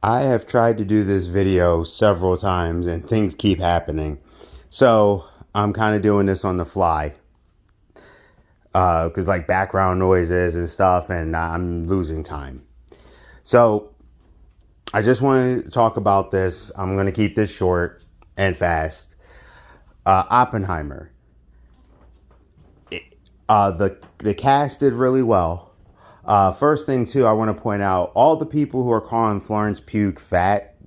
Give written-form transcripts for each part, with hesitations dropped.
I have tried to do this video several times and things keep happening. So I'm kind of doing this on the fly because like background noises and stuff, and I'm losing time. So I just want to talk about this. I'm going to keep this short and fast. Oppenheimer. The cast did really well. First thing too, I want to point out all the people who are calling Florence Pugh fat.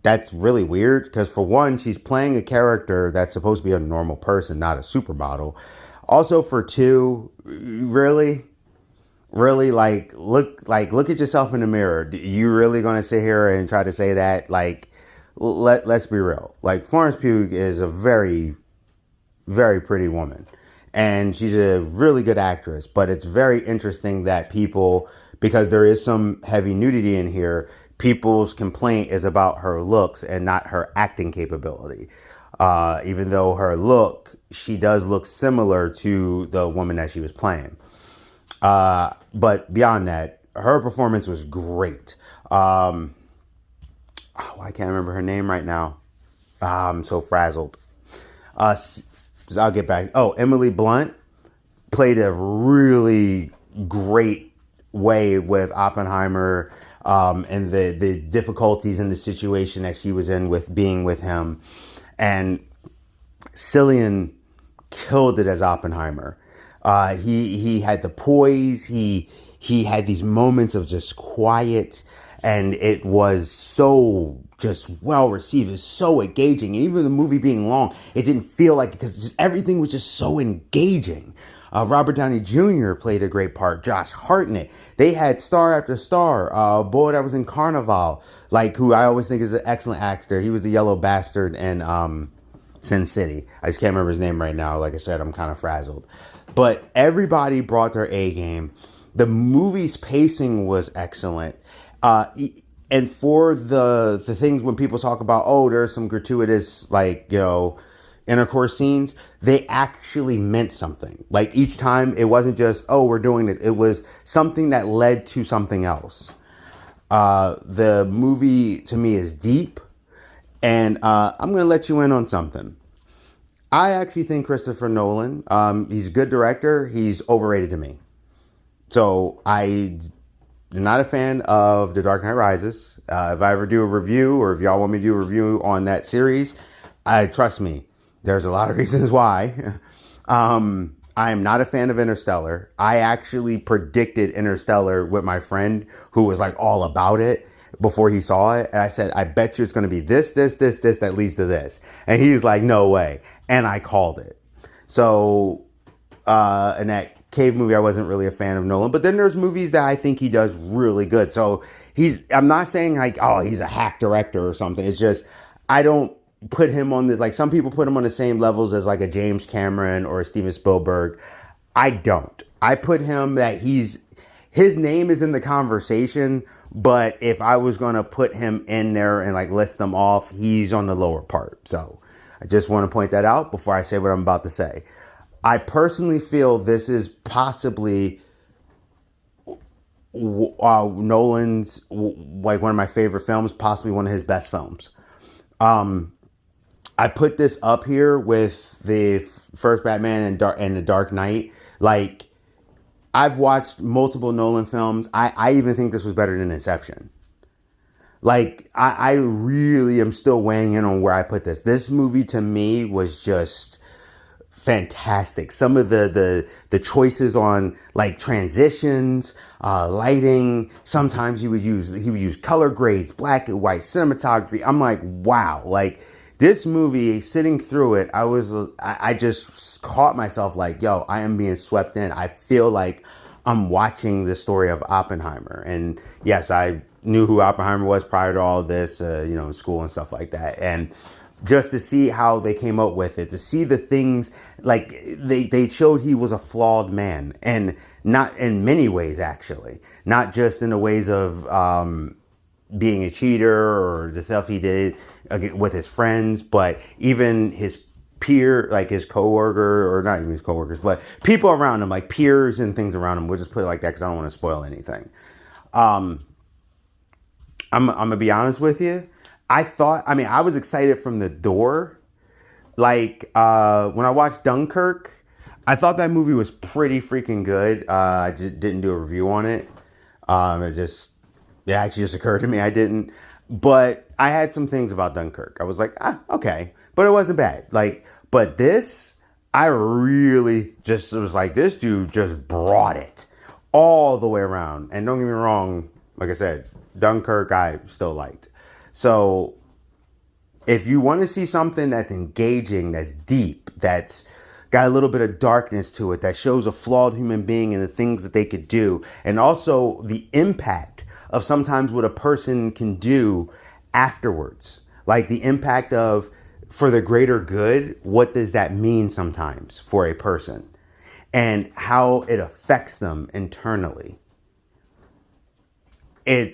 That's really weird because for one, she's playing a character that's supposed to be a normal person, not a supermodel. Also, for two, really, look at yourself in the mirror. You really gonna sit here and try to say that? Like, let's be real. Like, Florence Pugh is a very pretty woman, and she's a really good actress. But it's very interesting that people, because there is some heavy nudity in here, people's complaint is about her looks and not her acting capability. Even though she does look similar to the woman that she was playing. But beyond that, her performance was great. I can't remember her name right now. I'm so frazzled. I'll get back. Oh, Emily Blunt played a really great way with Oppenheimer, and the difficulties in the situation that she was in with being with him. And Cillian killed it as Oppenheimer. He had the poise. He had these moments of just quiet, and it was so just well received. It's so engaging. And even the movie being long, it didn't feel like it because just everything was just so engaging. Robert Downey Jr. played a great part. Josh Hartnett. They had star after star. Boy that was in Carnival, like who I always think is an excellent actor. He was the yellow bastard in Sin City. I just can't remember his name right now. Like I said, I'm kind of frazzled. But everybody brought their A game. The movie's pacing was excellent. And for the things when people talk about, oh, there's some gratuitous, like, intercourse scenes, they actually meant something. Like each time, it wasn't just, oh, we're doing this. It was something that led to something else. The movie, to me, is deep. And I'm going to let you in on something. I actually think Christopher Nolan, he's a good director. He's overrated to me. So I am not a fan of The Dark Knight Rises. If I ever do a review, or if y'all want me to do a review on that series, trust me, there's a lot of reasons why. I am not a fan of Interstellar. I actually predicted Interstellar with my friend who was like all about it before he saw it. And I said, I bet you it's going to be this that leads to this. And he's like, no way. And I called it. So, in that Cave movie, I wasn't really a fan of Nolan. But then there's movies that I think he does really good. So I'm not saying like, oh, he's a hack director or something. It's just, I don't put him on the, like some people put him on the same levels as like a James Cameron or a Steven Spielberg. I don't. I put him that his name is in the conversation, but if I was going to put him in there and like list them off, he's on the lower part. So I just want to point that out before I say what I'm about to say. I personally feel this is possibly Nolan's, like one of my favorite films, possibly one of his best films. I put this up here with the first Batman and The Dark Knight. Like, I've watched multiple Nolan films. I even think this was better than Inception. Like, I really am still weighing in on where I put this. This movie to me was just fantastic. Some of the choices on like transitions, lighting. Sometimes he would use color grades, black and white, cinematography. I'm like, wow. Like this movie, sitting through it, I just caught myself like, yo, I am being swept in. I feel like I'm watching the story of Oppenheimer. And yes, I knew who Oppenheimer was prior to all of this, in school and stuff like that. And just to see how they came up with it, to see the things, like they showed he was a flawed man, and not in many ways, actually, not just in the ways of being a cheater or the stuff he did with his friends, but even his peer, like his coworker, or not even his coworkers, but people around him, like peers and things around him. We'll just put it like that because I don't want to spoil anything. I'm gonna be honest with you. I was excited from the door. Like when I watched Dunkirk, I thought that movie was pretty freaking good. I just didn't do a review on it. It actually just occurred to me I didn't. But I had some things about Dunkirk. I was like, okay, but it wasn't bad. Like, but this, I really just was like, this dude just brought it all the way around. And don't get me wrong, like I said, Dunkirk I still liked. So if you want to see something that's engaging, that's deep, that's got a little bit of darkness to it, that shows a flawed human being and the things that they could do, and also the impact of sometimes what a person can do afterwards, like the impact of for the greater good, what does that mean sometimes for a person and how it affects them internally. It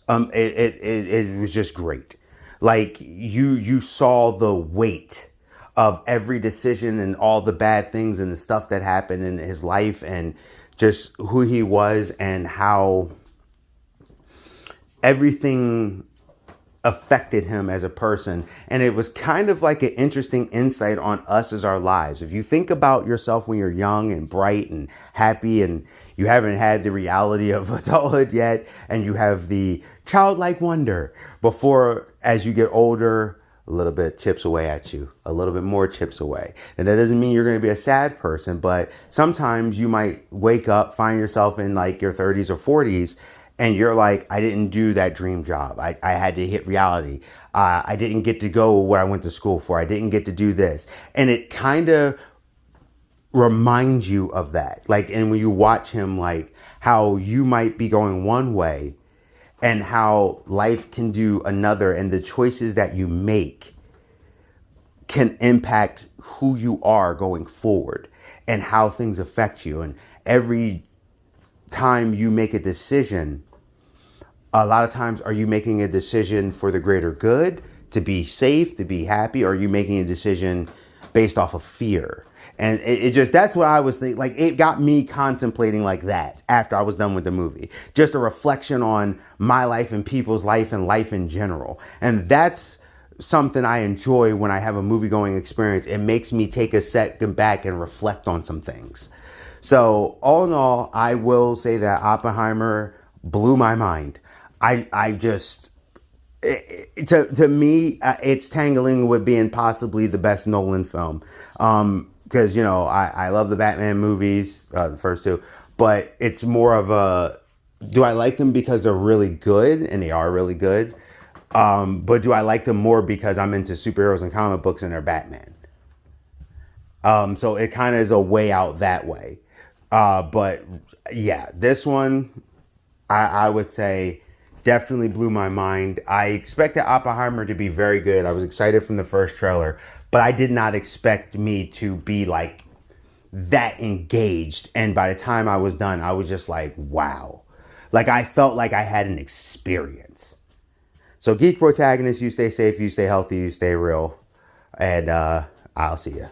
was just great. Like you saw the weight of every decision and all the bad things and the stuff that happened in his life and just who he was and how everything affected him as a person. And it was kind of like an interesting insight on us as our lives. If you think about yourself when you're young and bright and happy and you haven't had the reality of adulthood yet, and you have the childlike wonder before, as you get older, a little bit chips away at you, a little bit more chips away. And that doesn't mean you're going to be a sad person, but sometimes you might wake up, find yourself in like your 30s or 40s, and you're like, I didn't do that dream job. I had to hit reality. I didn't get to go what I went to school for. I didn't get to do this. And it kind of reminds you of that. Like, and when you watch him, like how you might be going one way and how life can do another, and the choices that you make can impact who you are going forward and how things affect you. And every time you make a decision, a lot of times, are you making a decision for the greater good, to be safe, to be happy, or are you making a decision based off of fear? And it just, that's what I was thinking. Like, it got me contemplating like that after I was done with the movie. Just a reflection on my life and people's life and life in general. And that's something I enjoy when I have a movie going experience. It makes me take a second back and reflect on some things. So all in all, I will say that Oppenheimer blew my mind. I just, to me, it's tangling with being possibly the best Nolan film. Because, you know, I love the Batman movies, the first two, but it's more of a, do I like them because they're really good, and they are really good? But do I like them more because I'm into superheroes and comic books and they're Batman? So it kind of is a way out that way. But yeah, this one, I would say definitely blew my mind. I expected Oppenheimer to be very good. I was excited from the first trailer, but I did not expect me to be like that engaged. And by the time I was done, I was just like, wow. Like, I felt like I had an experience. So Geek Protagonist, you stay safe, you stay healthy, you stay real. And I'll see ya.